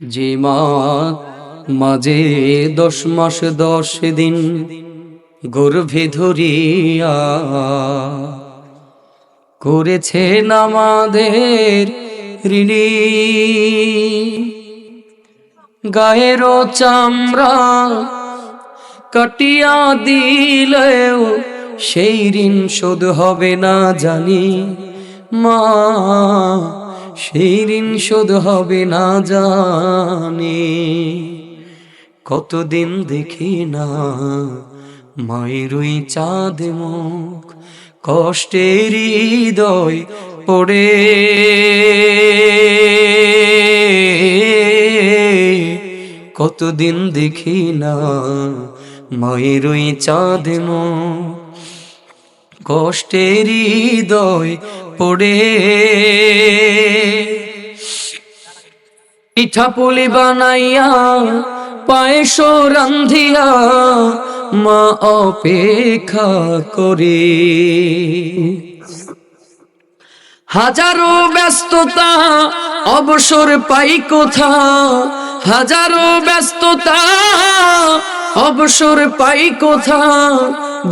যে মা মাঝে 10 মাস 10 দিন গর্ভে ধরিয়া করেছেন আমাদের ঋণী, গায়েরও চামড়া কাটিয়া দিলেও সেই ঋণ শোধ হবে না জানি মা, সেই ঋণ শোধ হবে না জানি। কতদিন দেখি না মায়ের ওই চাঁদ মুখ, কষ্টের হৃদয় পড়ে কতদিন দেখি না মায়ের ওই চাঁদ মুখ, কষ্টের হৃদয় পড়ে। পিঠা পুলি বানাইয়া পায়েস রান্ধিয়া মা অপেক্ষা করে, হাজারো ব্যস্ততা অবসর পাই কোথা, হাজারো ব্যস্ততা অবসর পাই কোথা,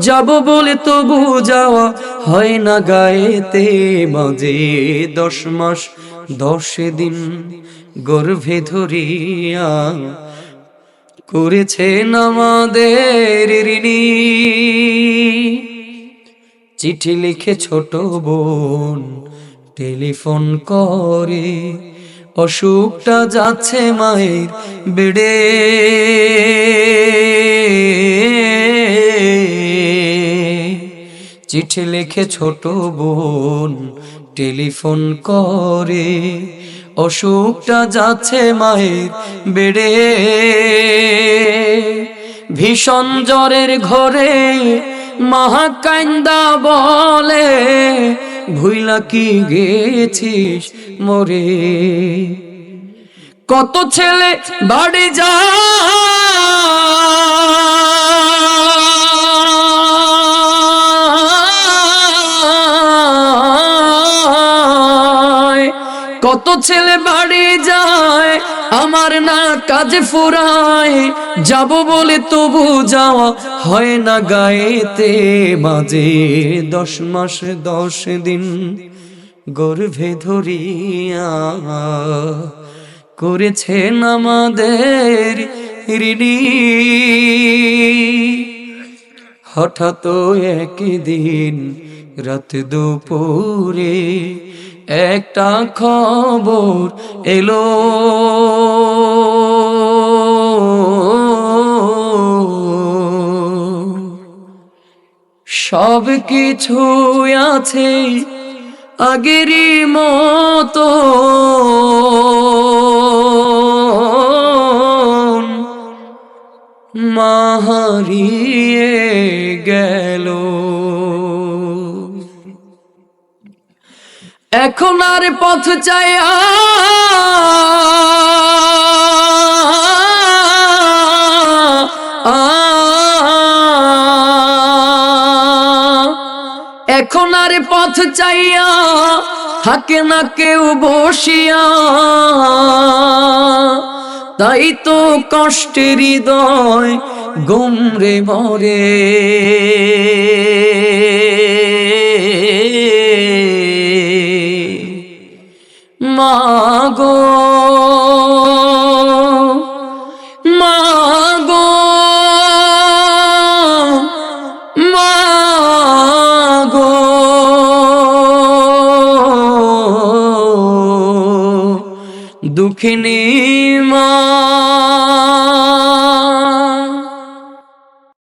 যাব বলে তবু যাওয়া হয় না গায়েতে। মাঝে 10 মাস 10 দিন গর্ভে ধরিয়া করেছেন আমাদের ঋণী। চিঠি লিখে ছোট বোন টেলিফোন করে, অসুখটা যাচ্ছে মায়ের বেড়ে। চিঠি লিখে ছোট বোন টেলিফোন করে, অসুখটা যাচ্ছে মায়ের বেড়ে। ভীষণ জ্বরের ঘরে মা কান্দা বলে, ভুইলা কি গেছিস মরে। কত ছেলে বাড়ি যায়, কত ছেলে বাড়ি যায়, আমার না কাজে ফুরায়, যাব বলে তবু যাওয়া হয় না গায়েতে। মাঝে 10 মাস 10 দিন গর্ভে ধরিয়া করেছেন আমাদের ঋণী। হঠাৎ একদিন রাত দুপুরে একটা খবর এলো, সব কিছু আছে আগেরই মতো, মা হারিয়ে গেল। এখন আর পথ চাইয়া এখন আর পথ চাইয়া থাকে না কেউ বসিয়া, তাই তো কষ্টের হৃদয় গুমরে মরে। মা গো মা গো মা গো, দুঃখিনী মা।